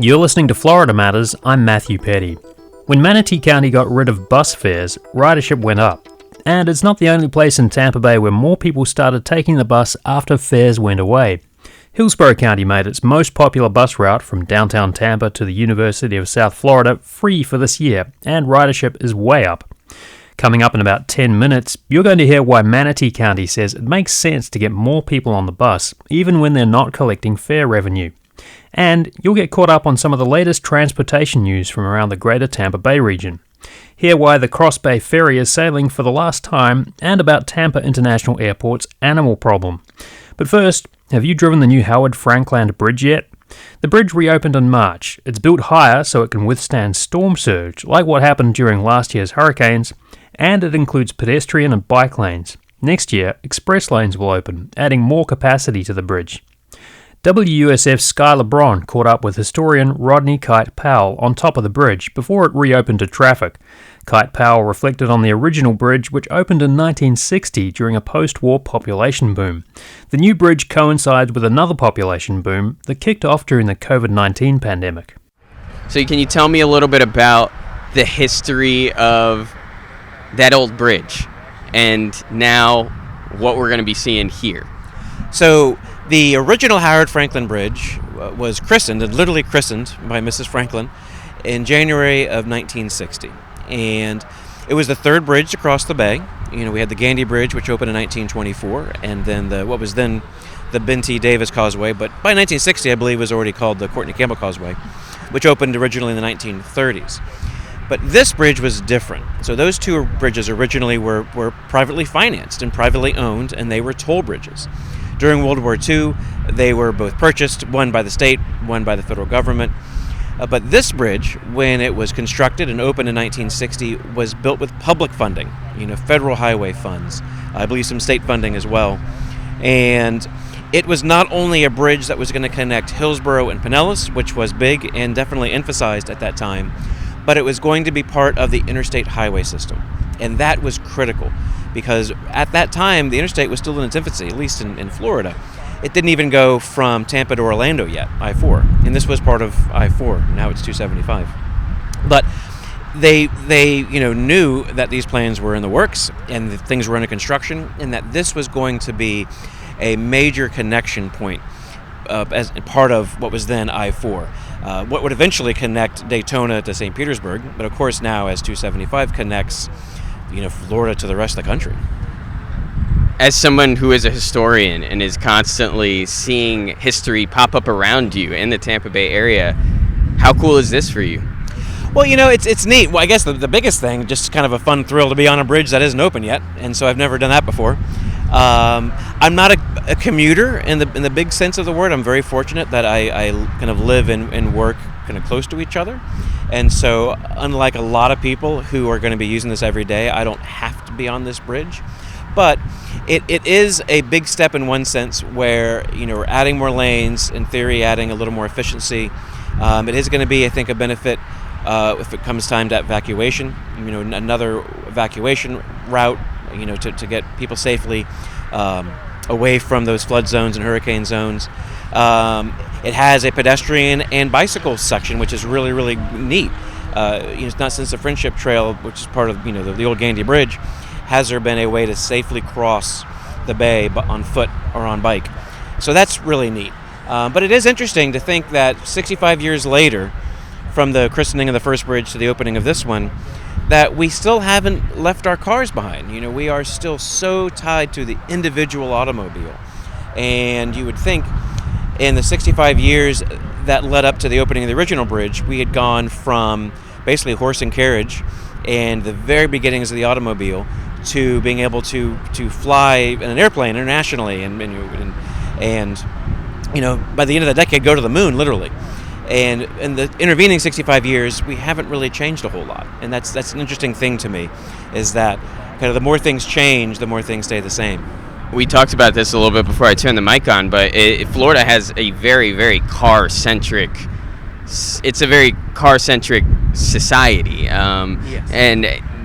You're listening to Florida Matters. I'm Matthew Petty. When Manatee County got rid of bus fares, ridership went up. And it's not the only place in Tampa Bay where more people started taking the bus after fares went away. Hillsborough County made its most popular bus route from downtown Tampa to the University of South Florida free for this year, and ridership is way up. Coming up in about 10 minutes, you're going to hear why Manatee County says it makes sense to get more people on the bus, even when they're not collecting fare revenue. And you'll get caught up on some of the latest transportation news from around the greater Tampa Bay region. Hear why the Cross-Bay Ferry is sailing for the last time, and about Tampa International Airport's animal problem. But first, have you driven the new Howard Frankland Bridge yet? The bridge reopened in March. It's built higher so it can withstand storm surge, like what happened during last year's hurricanes, and it includes pedestrian and bike lanes. Next year, express lanes will open, adding more capacity to the bridge. WUSF's Sky LeBron caught up with historian Rodney Kite Powell on top of the bridge before it reopened to traffic. Kite Powell reflected on the original bridge, which opened in 1960 during a post-war population boom. The new bridge coincides with another population boom that kicked off during the COVID-19 pandemic. So can you tell me a little bit about the history of that old bridge and now what we're going to be seeing here? So the original Howard Frankland Bridge was christened, and literally christened, by Mrs. Franklin in January of 1960. And it was the third bridge across the bay. You know, we had the Gandy Bridge, which opened in 1924, and then what was then the Ben T. Davis Causeway, but by 1960, I believe, was already called the Courtney Campbell Causeway, which opened originally in the 1930s. But this bridge was different. So those two bridges originally were privately financed and privately owned, and they were toll bridges. During World War II, they were both purchased, one by the state, one by the federal government. But this bridge, when it was constructed and opened in 1960, was built with public funding, federal highway funds, I believe some state funding as well. And it was not only a bridge that was going to connect Hillsborough and Pinellas, which was big and definitely emphasized at that time, but it was going to be part of the interstate highway system. And that was critical, because at that time, the interstate was still in its infancy, at least in Florida. It didn't even go from Tampa to Orlando yet, I-4. And this was part of I-4. Now it's 275. But they knew that these plans were in the works and that things were under construction, and that this was going to be a major connection point as part of what was then I-4. What would eventually connect Daytona to St. Petersburg, but of course now as 275 connects Florida to the rest of the country. As someone who is a historian and is constantly seeing history pop up around you in the Tampa Bay area, how cool is this for you? Well, it's neat. Well, I guess the biggest thing, just kind of a fun thrill to be on a bridge that isn't open yet, and so I've never done that before. I'm not a commuter in the big sense of the word. I'm very fortunate that I kind of live and work kind of close to each other. And so unlike a lot of people who are going to be using this every day, I don't have to be on this bridge. But it is a big step in one sense where, we're adding more lanes, in theory adding a little more efficiency. It is going to be, I think, a benefit if it comes time to evacuation, another evacuation route, to get people safely away from those flood zones and hurricane zones. It has a pedestrian and bicycle section, which is really, really neat. It's not since the Friendship Trail, which is part of the old Gandy Bridge, has there been a way to safely cross the bay on foot or on bike. So that's really neat. But it is interesting to think that 65 years later, from the christening of the first bridge to the opening of this one, that we still haven't left our cars behind. We are still so tied to the individual automobile. And you would think in the 65 years that led up to the opening of the original bridge, we had gone from basically horse and carriage and the very beginnings of the automobile to being able to fly in an airplane internationally and by the end of the decade go to the moon, literally. And in the intervening 65 years, we haven't really changed a whole lot. And that's an interesting thing to me, is that kind of the more things change, the more things stay the same. We talked about this a little bit before I turned the mic on, but Florida has a very, very car-centric. It's a very car-centric society, yes. And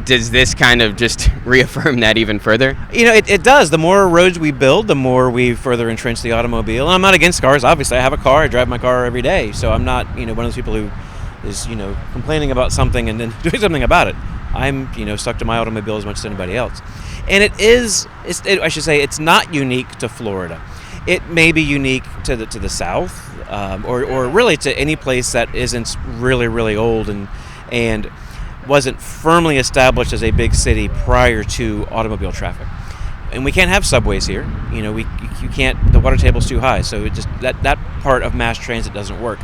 does this kind of just reaffirm that even further? It does. The more roads we build, the more we further entrench the automobile. And I'm not against cars. Obviously, I have a car. I drive my car every day. So I'm not, one of those people who is, complaining about something and then doing something about it. I'm, stuck to my automobile as much as anybody else. And I should say, it's not unique to Florida. It may be unique to the south, or really to any place that isn't really, really old and wasn't firmly established as a big city prior to automobile traffic. And we can't have subways here. You can't. The water table's too high, so it just that part of mass transit doesn't work.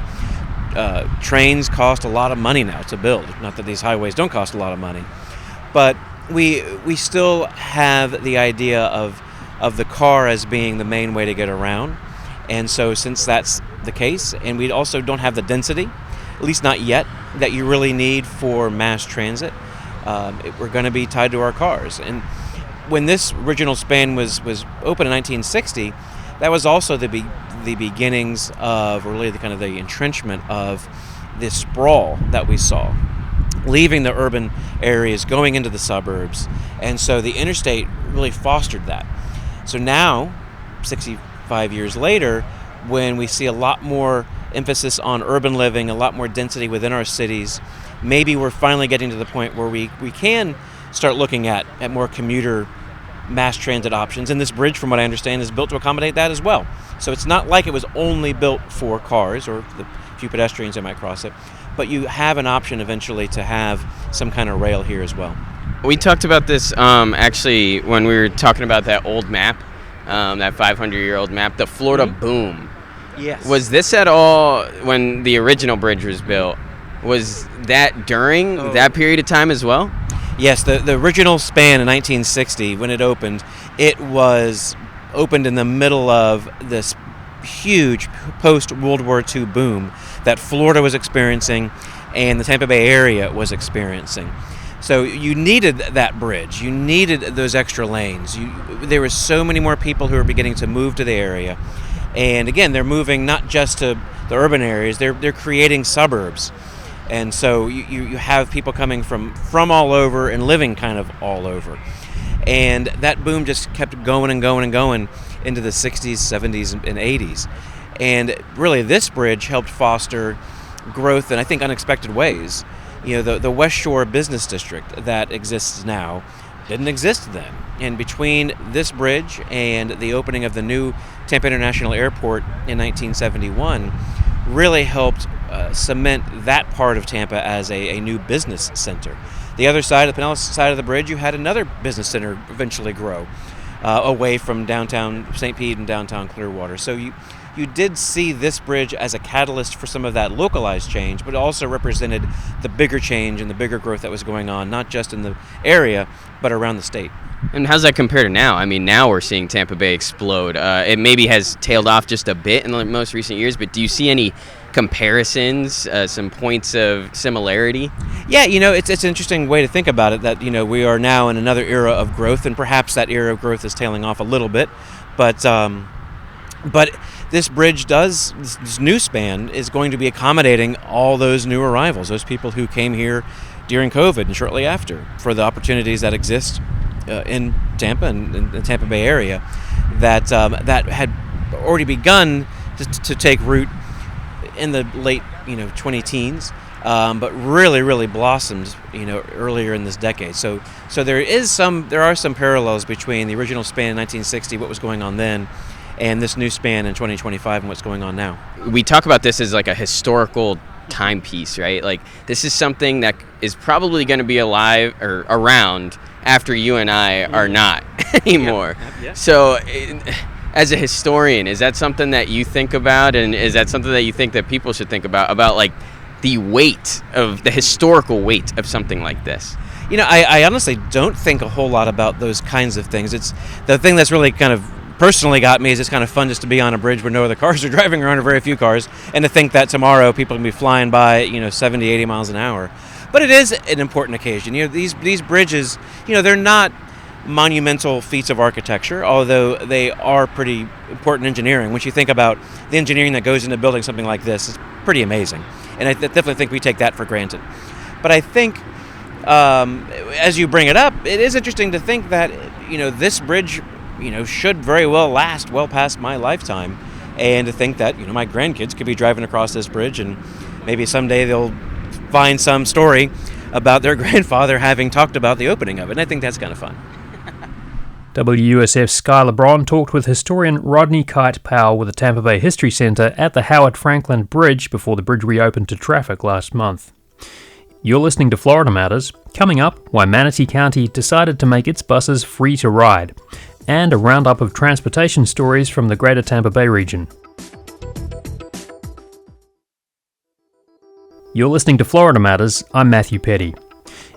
Trains cost a lot of money now to build. Not that these highways don't cost a lot of money, but we still have the idea of the car as being the main way to get around. And so since that's the case, and we also don't have the density, at least not yet, that you really need for mass transit, we're going to be tied to our cars. And when this original span was open in 1960, that was also the beginnings of, or really the kind of the entrenchment of this sprawl that we saw, leaving the urban areas, going into the suburbs. And so the interstate really fostered that. So now, 65 years later, when we see a lot more emphasis on urban living, a lot more density within our cities, maybe we're finally getting to the point where we can start looking at more commuter mass transit options. And this bridge, from what I understand, is built to accommodate that as well. So it's not like it was only built for cars or the few pedestrians that might cross it, but you have an option eventually to have some kind of rail here as well. We talked about this actually when we were talking about that old map, that 500-year-old map, the Florida boom. Yes. Was this at all when the original bridge was built? Was that during that period of time as well? Yes, the original span in 1960, when it was opened in the middle of this huge post-World War II boom that Florida was experiencing and the Tampa Bay area was experiencing. So you needed that bridge. You needed those extra lanes. There were so many more people who were beginning to move to the area. And again, they're moving not just to the urban areas, they're creating suburbs. And so you have people coming from all over and living kind of all over. And that boom just kept going and going and going into the 60s, 70s, and 80s. And really, this bridge helped foster growth in, I think, unexpected ways. The West Shore Business District that exists now didn't exist then. And between this bridge and the opening of the new Tampa International Airport in 1971 really helped cement that part of Tampa as a new business center. The other side, the Pinellas side of the bridge, you had another business center eventually grow away from downtown St. Pete and downtown Clearwater. So you did see this bridge as a catalyst for some of that localized change, but it also represented the bigger change and the bigger growth that was going on, not just in the area, but around the state. And how's that compare to now? I mean, now we're seeing Tampa Bay explode. It maybe has tailed off just a bit in the most recent years, but do you see any comparisons, some points of similarity? Yeah, it's an interesting way to think about it, that, we are now in another era of growth, and perhaps that era of growth is tailing off a little bit, but this bridge this new span is going to be accommodating all those new arrivals, those people who came here during COVID and shortly after, for the opportunities that exist in Tampa and the Tampa Bay area that had already begun to take root in the late 20-teens, but really blossomed earlier in this decade. So there are some parallels between the original span in 1960, what was going on then, and this new span in 2025 and what's going on now. We talk about this as like a historical timepiece, right? Like, this is something that is probably going to be alive or around after you and I are not anymore. Yeah. So as a historian, is that something that you think about, and is that something that you think that people should think about like the historical weight of something like this? I honestly don't think a whole lot about those kinds of things. It's the thing that's really kind of personally got me is it's kind of fun just to be on a bridge where no other cars are driving around, or very few cars, and to think that tomorrow people can be flying by 70, 80 miles an hour. But it is an important occasion. These bridges, they're not monumental feats of architecture, although they are pretty important engineering. Once you think about the engineering that goes into building something like this, it's pretty amazing. And I definitely think we take that for granted. But I think as you bring it up, it is interesting to think that, this bridge, should very well last well past my lifetime. And to think that, my grandkids could be driving across this bridge and maybe someday they'll find some story about their grandfather having talked about the opening of it. And I think that's kind of fun. WUSF's Sky LeBron talked with historian Rodney Kite Powell with the Tampa Bay History Center at the Howard Franklin Bridge before the bridge reopened to traffic last month. You're listening to Florida Matters. Coming up, why Manatee County decided to make its buses free to ride, and a roundup of transportation stories from the greater Tampa Bay region. You're listening to Florida Matters. I'm Matthew Petty.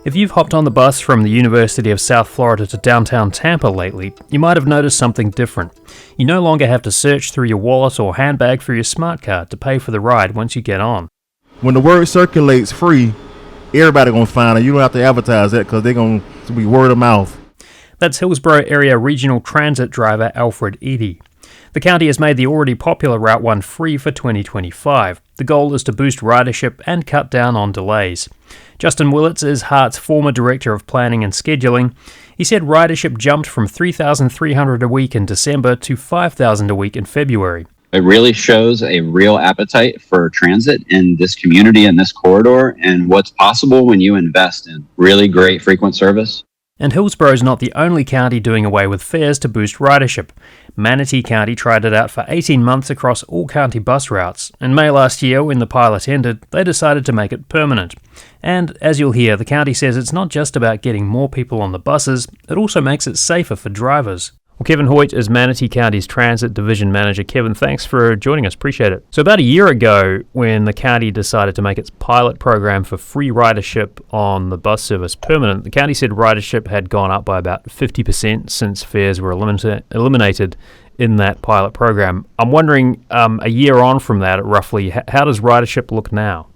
If you've hopped on the bus from the University of South Florida to downtown Tampa lately, you might have noticed something different. You no longer have to search through your wallet or handbag for your smart card to pay for the ride once you get on. When the word circulates free, everybody gonna find it. You don't have to advertise that because they're gonna be word of mouth. That's Hillsborough Area Regional Transit driver Alfred Eady. The county has made the already popular Route 1 free for 2025. The goal is to boost ridership and cut down on delays. Justin Willits is HART's former Director of Planning and Scheduling. He said ridership jumped from 3,300 a week in December to 5,000 a week in February. It really shows a real appetite for transit in this community and this corridor and what's possible when you invest in really great frequent service. And Hillsborough is not the only county doing away with fares to boost ridership. Manatee County tried it out for 18 months across all county bus routes. In May last year, when the pilot ended, they decided to make it permanent. And as you'll hear, the county says it's not just about getting more people on the buses, it also makes it safer for drivers. Well, Kevin Hoyt is Manatee County's Transit Division Manager. Kevin, thanks for joining us. Appreciate it. So about a year ago, when the county decided to make its pilot program for free ridership on the bus service permanent, the county said ridership had gone up by about 50% since fares were eliminated in that pilot program. I'm wondering, a year on from that, roughly, how does ridership look now?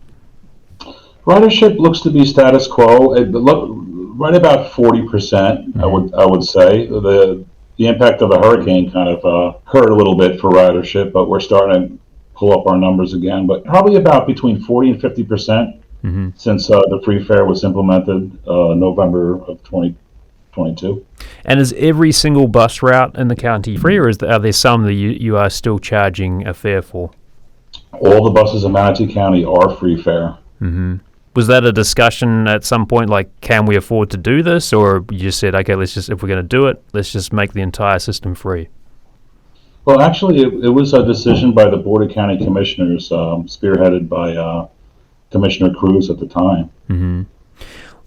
Ridership looks to be status quo. It look right about 40%. I would say the impact of the hurricane kind of hurt a little bit for ridership, but we're starting to pull up our numbers again. But probably about between 40 and 50% since the free fare was implemented November of 2022. And is every single bus route in the county free, or are there some that you are still charging a fare for? All the buses in Manatee County are free fare. Mm-hmm. Was that a discussion at some point, like, can we afford to do this? Or you just said, okay, if we're going to do it, let's just make the entire system free? Well, actually, it was a decision by the Board of County Commissioners, spearheaded by Commissioner Cruz at the time. Mm-hmm.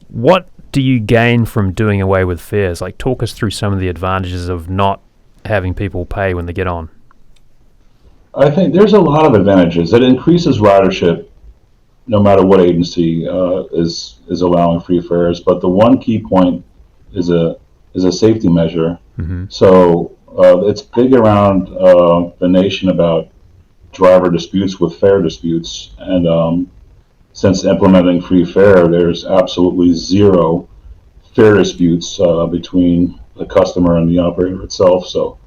What do you gain from doing away with fares? Like, talk us through some of the advantages of not having people pay when they get on. I think there's a lot of advantages. It increases ridership no matter what agency is allowing free fares. But the one key point is a safety measure. Mm-hmm. So it's big around the nation about driver disputes with fare disputes. And since implementing free fare, there's absolutely zero fare disputes between the customer and the operator itself. So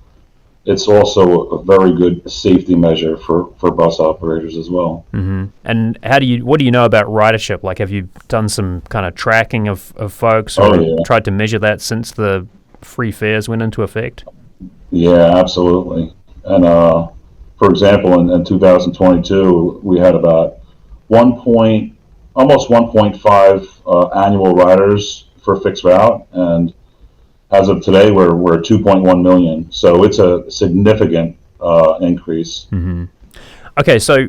it's also a very good safety measure for bus operators as well. Mm-hmm. And what do you know about ridership? Like, have you done some kind of tracking of folks or tried to measure that since the free fares went into effect? Yeah, absolutely. And for example, in 2022, we had about almost 1.5 annual riders for fixed route, and as of today, we're 2.1 million. So it's a significant increase. Mm-hmm. Okay, so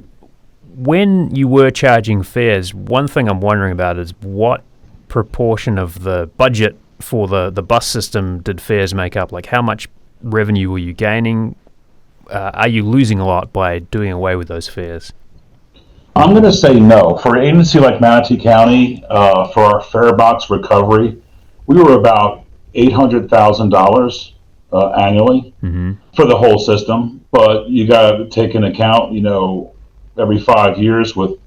when you were charging fares, one thing I'm wondering about is what proportion of the budget for the bus system did fares make up? Like, how much revenue were you gaining? Are you losing a lot by doing away with those fares? I'm going to say no. For an agency like Manatee County, for our fare box recovery, we were about $800,000 annually for the whole system. But you got to take into account, every 5 years with,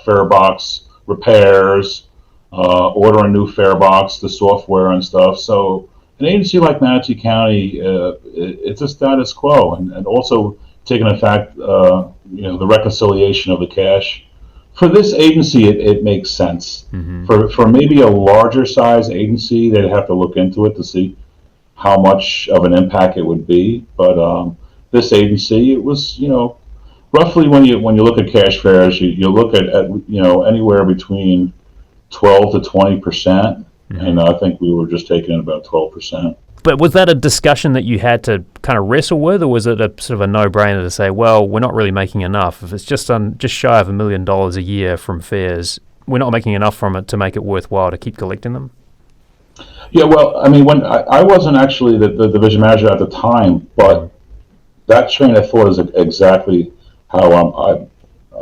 fare box repairs, order a new fare box, the software and stuff. So an agency like Manatee County, it's a status quo, and also taking in fact, the reconciliation of the cash For this agency, it makes sense. For maybe a larger size agency, they'd have to look into it to see how much of an impact it would be. But this agency, it was, roughly when you look at cash fares, you look at anywhere between 12 to 20%, and I think we were just taking in about 12%. But was that a discussion that you had to kind of wrestle with, or was it a sort of a no-brainer to say, well, we're not really making enough? If it's just shy of $1 million a year from fares, we're not making enough from it to make it worthwhile to keep collecting them? Yeah, well, I mean, when I wasn't actually the division manager at the time, but that train of thought is exactly how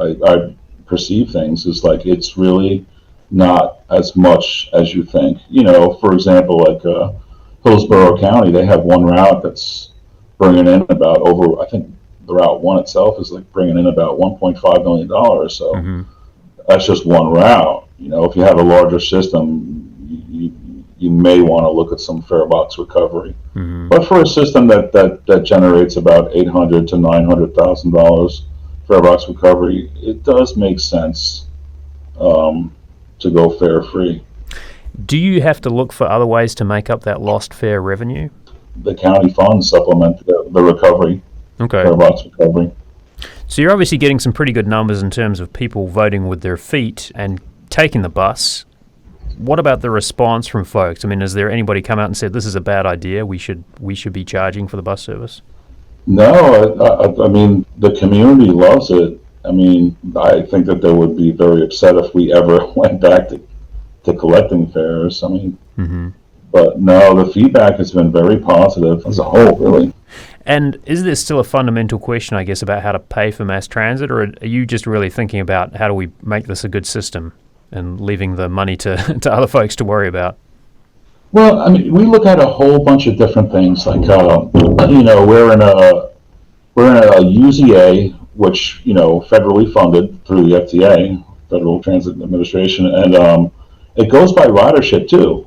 I perceive things. Is like it's really not as much as you think. For example, like Hillsborough County, they have one route that's bringing in about I think the Route 1 itself is like bringing in about $1.5 million. So that's just one route. If you have a larger system, you may want to look at some fare box recovery. But for a system that generates about $800,000 to $900,000 fare box recovery, it does make sense to go fare free. Do you have to look for other ways to make up that lost fare revenue? The county funds supplement the recovery, fare box recovery. So you're obviously getting some pretty good numbers in terms of people voting with their feet and taking the bus. What about the response from folks? I mean, has there anybody come out and said this is a bad idea? We should be charging for the bus service? No, I mean the community loves it. I mean, I think that they would be very upset if we ever went back to collecting fares. I mean, but no, the feedback has been very positive as a whole, really. And is there still a fundamental question, I guess, about how to pay for mass transit, or are you just really thinking about how do we make this a good system and leaving the money to other folks to worry about? Well, I mean, we look at a whole bunch of different things. Like, we're in a UZA, which federally funded through the FTA, Federal Transit Administration, and it goes by ridership too.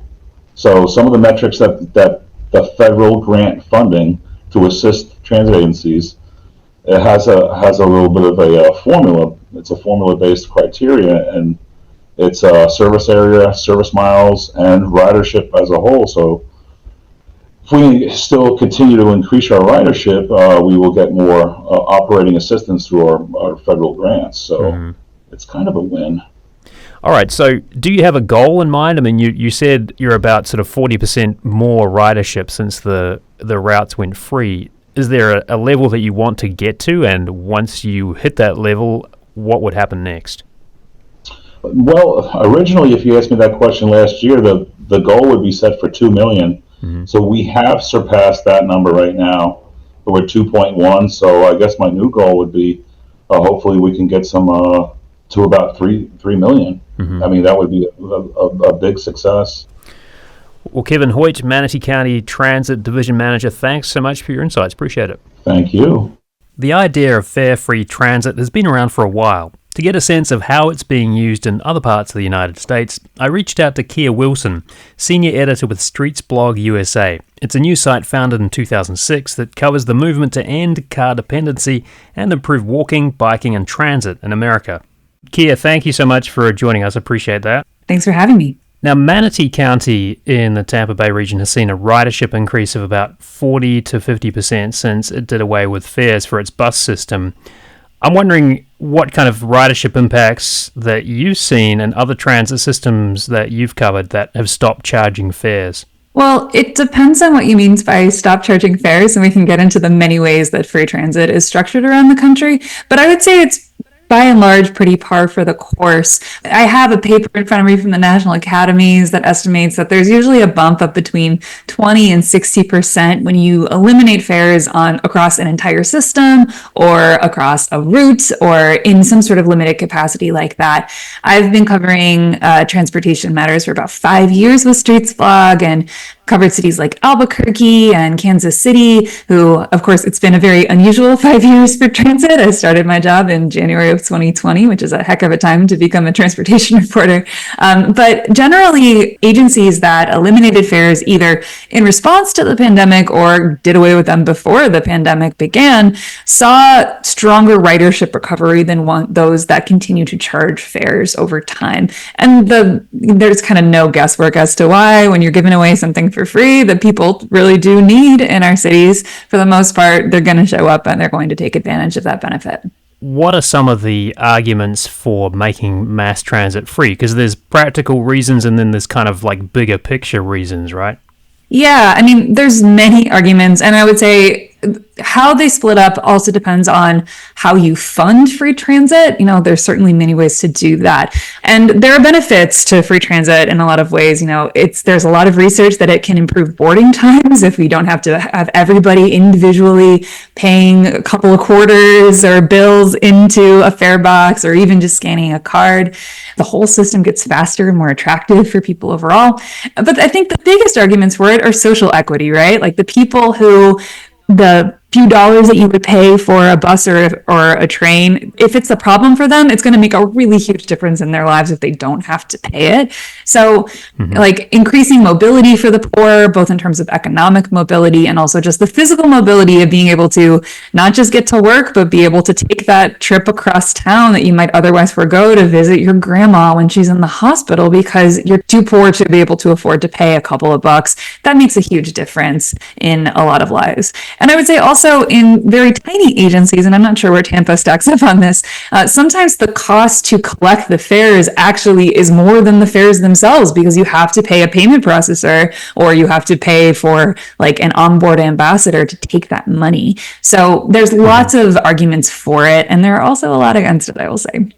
So some of the metrics that the federal grant funding to assist transit agencies, it has a little bit of a formula. It's a formula-based criteria, and it's service area, service miles, and ridership as a whole. So if we still continue to increase our ridership, we will get more operating assistance through our federal grants. So it's kind of a win. All right, so do you have a goal in mind? I mean, you said you're about sort of 40% more ridership since the routes went free. Is there a level that you want to get to? And once you hit that level, what would happen next? Well, originally, if you asked me that question last year, the goal would be set for 2 million. So we have surpassed that number right now. We're 2.1, so I guess my new goal would be hopefully we can get some to about 3 million. I mean, that would be a big success. Well, Kevin Hoyt, Manatee County Transit Division Manager, thanks so much for your insights. Appreciate it. Thank you. The idea of fare-free transit has been around for a while. To get a sense of how it's being used in other parts of the United States, I reached out to Kia Wilson, Senior Editor with Streets Blog USA. It's a new site founded in 2006 that covers the movement to end car dependency and improve walking, biking, and transit in America. Kia, thank you so much for joining us. Appreciate that. Thanks for having me. Now, Manatee County in the Tampa Bay region has seen a ridership increase of about 40 to 50% since it did away with fares for its bus system. I'm wondering what kind of ridership impacts that you've seen in other transit systems that you've covered that have stopped charging fares. Well, it depends on what you mean by stop charging fares, and we can get into the many ways that free transit is structured around the country. But I would say it's by and large pretty par for the course. I have a paper in front of me from the National Academies that estimates that there's usually a bump up between 20 and 60% when you eliminate fares across an entire system or across a route or in some sort of limited capacity like that. I've been covering transportation matters for about 5 years with Streets Blog and covered cities like Albuquerque and Kansas City, who, of course, it's been a very unusual 5 years for transit. I started my job in January of 2020, which is a heck of a time to become a transportation reporter. But generally, agencies that eliminated fares either in response to the pandemic or did away with them before the pandemic began saw stronger ridership recovery than those that continue to charge fares over time. And there's kind of no guesswork as to why. When you're giving away something for free that people really do need in our cities, for the most part, they're going to show up and they're going to take advantage of that benefit. What are some of the arguments for making mass transit free? Because there's practical reasons and then there's kind of like bigger picture reasons, right? Yeah, I mean, there's many arguments, and I would say how they split up also depends on how you fund free transit. There's certainly many ways to do that. And there are benefits to free transit in a lot of ways. There's a lot of research that it can improve boarding times if we don't have to have everybody individually paying a couple of quarters or bills into a fare box or even just scanning a card. The whole system gets faster and more attractive for people overall. But I think the biggest arguments for it are social equity, right? Like the people who the few dollars that you would pay for a bus or a train, if it's a problem for them, it's going to make a really huge difference in their lives if they don't have to pay it. So like increasing mobility for the poor, both in terms of economic mobility and also just the physical mobility of being able to not just get to work, but be able to take that trip across town that you might otherwise forego to visit your grandma when she's in the hospital because you're too poor to be able to afford to pay a couple of bucks. That makes a huge difference in a lot of lives. And I would say also in very tiny agencies, and I'm not sure where Tampa stacks up on this, sometimes the cost to collect the fares actually is more than the fares themselves because you have to pay a payment processor or you have to pay for like an onboard ambassador to take that money. So there's lots of arguments for it, and there are also a lot against it, I will say.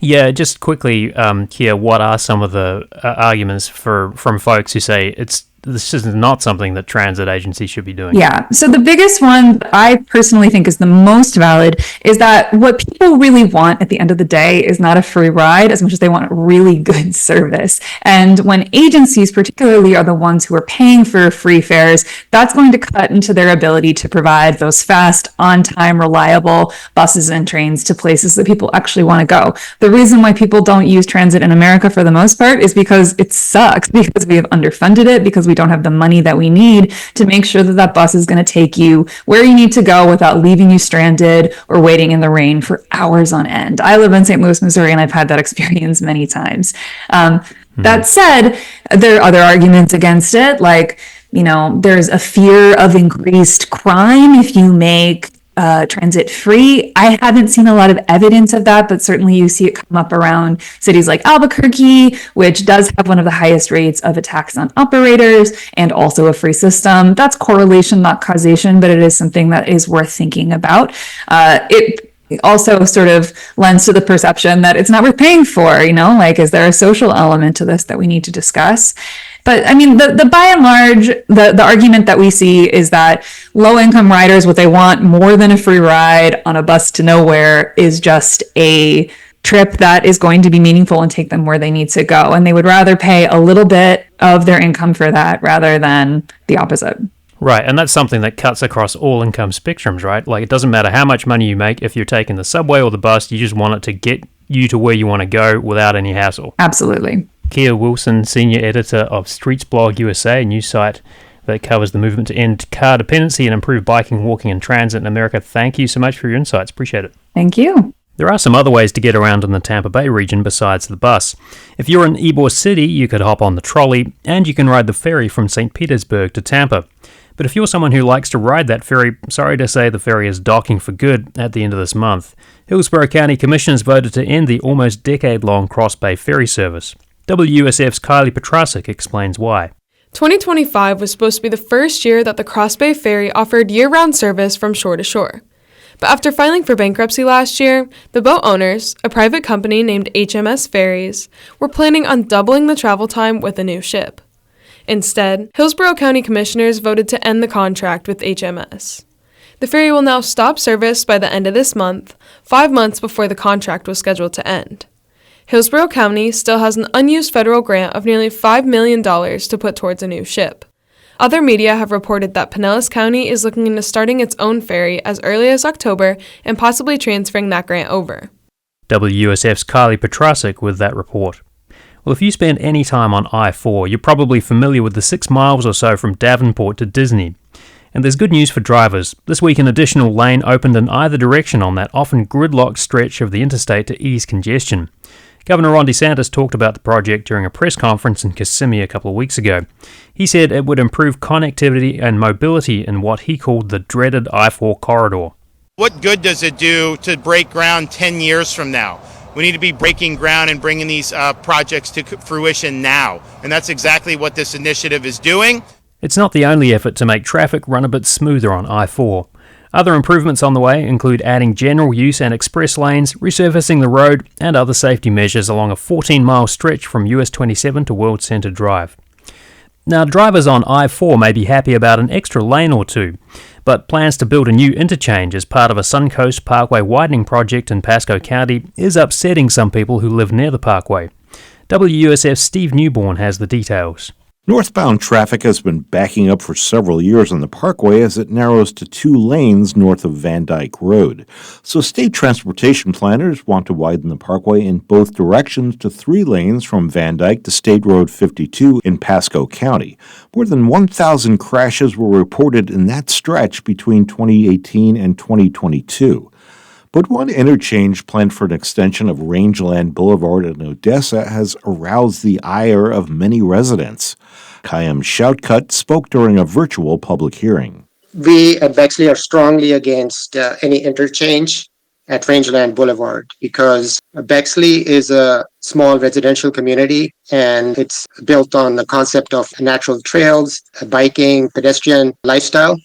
Yeah, just quickly, Kia, what are some of the arguments from folks who say this is not something that transit agencies should be doing? Yeah. So the biggest one that I personally think is the most valid is that what people really want at the end of the day is not a free ride as much as they want really good service. And when agencies particularly are the ones who are paying for free fares, that's going to cut into their ability to provide those fast, on-time, reliable buses and trains to places that people actually want to go. The reason why people don't use transit in America for the most part is because it sucks, because we have underfunded it, because we don't have the money that we need to make sure that that bus is going to take you where you need to go without leaving you stranded or waiting in the rain for hours on end. I live in St. Louis, Missouri, and I've had that experience many times. That said, there are other arguments against it, like, there's a fear of increased crime if you make transit free. I haven't seen a lot of evidence of that, but certainly you see it come up around cities like Albuquerque, which does have one of the highest rates of attacks on operators and also a free system. That's correlation, not causation, but it is something that is worth thinking about. It also sort of lends to the perception that it's not worth paying for, is there a social element to this that we need to discuss? But I mean, the by and large, the argument that we see is that low-income riders, what they want more than a free ride on a bus to nowhere is just a trip that is going to be meaningful and take them where they need to go. And they would rather pay a little bit of their income for that rather than the opposite. Right, and that's something that cuts across all income spectrums, right? Like, it doesn't matter how much money you make. If you're taking the subway or the bus, you just want it to get you to where you want to go without any hassle. Absolutely. Kia Wilson, Senior Editor of Streets Blog USA, a news site that covers the movement to end car dependency and improve biking, walking, and transit in America. Thank you so much for your insights. Appreciate it. Thank you. There are some other ways to get around in the Tampa Bay region besides the bus. If you're in Ybor City, you could hop on the trolley, and you can ride the ferry from St. Petersburg to Tampa. But if you're someone who likes to ride that ferry, sorry to say the ferry is docking for good at the end of this month. Hillsborough County Commissioners voted to end the almost decade-long Cross-Bay Ferry service. WUSF's Kylie Petrasic explains why. 2025 was supposed to be the first year that the Cross-Bay Ferry offered year-round service from shore to shore. But after filing for bankruptcy last year, the boat owners, a private company named HMS Ferries, were planning on doubling the travel time with a new ship. Instead, Hillsborough County Commissioners voted to end the contract with HMS. The ferry will now stop service by the end of this month, 5 months before the contract was scheduled to end. Hillsborough County still has an unused federal grant of nearly $5 million to put towards a new ship. Other media have reported that Pinellas County is looking into starting its own ferry as early as October and possibly transferring that grant over. WUSF's Kylie Petrasic with that report. Well, if you spend any time on I-4, you're probably familiar with the 6 miles or so from Davenport to Disney. And there's good news for drivers. This week an additional lane opened in either direction on that often gridlocked stretch of the interstate to ease congestion. Governor Ron DeSantis talked about the project during a press conference in Kissimmee a couple of weeks ago. He said it would improve connectivity and mobility in what he called the dreaded I-4 corridor. What good does it do to break ground 10 years from now? We need to be breaking ground and bringing these projects to fruition now. And that's exactly what this initiative is doing. It's not the only effort to make traffic run a bit smoother on I-4. Other improvements on the way include adding general use and express lanes, resurfacing the road, and other safety measures along a 14-mile stretch from US 27 to World Center Drive. Now, drivers on I-4 may be happy about an extra lane or two, but plans to build a new interchange as part of a Suncoast Parkway widening project in Pasco County is upsetting some people who live near the parkway. WUSF's Steve Newborn has the details. Northbound traffic has been backing up for several years on the Parkway as it narrows to 2 lanes north of Van Dyke Road. So state transportation planners want to widen the Parkway in both directions to 3 lanes from Van Dyke to State Road 52 in Pasco County. More than 1,000 crashes were reported in that stretch between 2018 and 2022. But one interchange planned for an extension of Rangeland Boulevard in Odessa has aroused the ire of many residents. Khayyam Shoutcut spoke during a virtual public hearing. We at Bexley are strongly against any interchange at Rangeland Boulevard because Bexley is a small residential community and it's built on the concept of natural trails, biking, pedestrian lifestyle.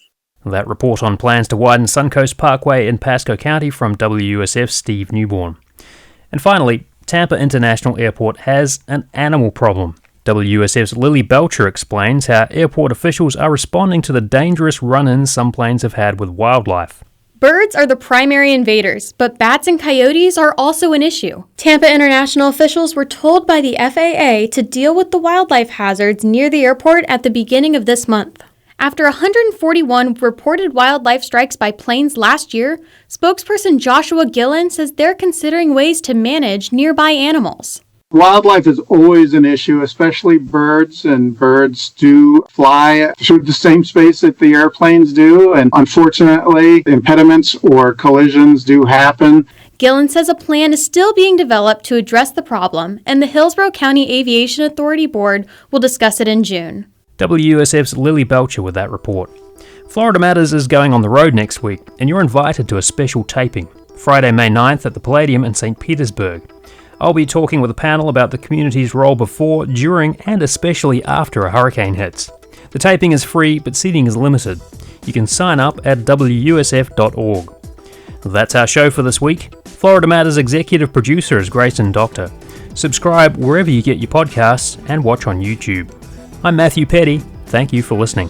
That report on plans to widen Suncoast Parkway in Pasco County from WUSF's Steve Newborn. And finally, Tampa International Airport has an animal problem. WUSF's Lily Belcher explains how airport officials are responding to the dangerous run-ins some planes have had with wildlife. Birds are the primary invaders, but bats and coyotes are also an issue. Tampa International officials were told by the FAA to deal with the wildlife hazards near the airport at the beginning of this month. After 141 reported wildlife strikes by planes last year, spokesperson Joshua Gillen says they're considering ways to manage nearby animals. Wildlife is always an issue, especially birds, and birds do fly through the same space that the airplanes do, and unfortunately, impediments or collisions do happen. Gillen says a plan is still being developed to address the problem, and the Hillsborough County Aviation Authority Board will discuss it in June. WUSF's Lily Belcher with that report. Florida Matters is going on the road next week, and you're invited to a special taping, Friday, May 9th at the Palladium in St. Petersburg. I'll be talking with a panel about the community's role before, during, and especially after a hurricane hits. The taping is free, but seating is limited. You can sign up at WUSF.org. That's our show for this week. Florida Matters executive producer is Grayson Doctor. Subscribe wherever you get your podcasts and watch on YouTube. I'm Matthew Petty. Thank you for listening.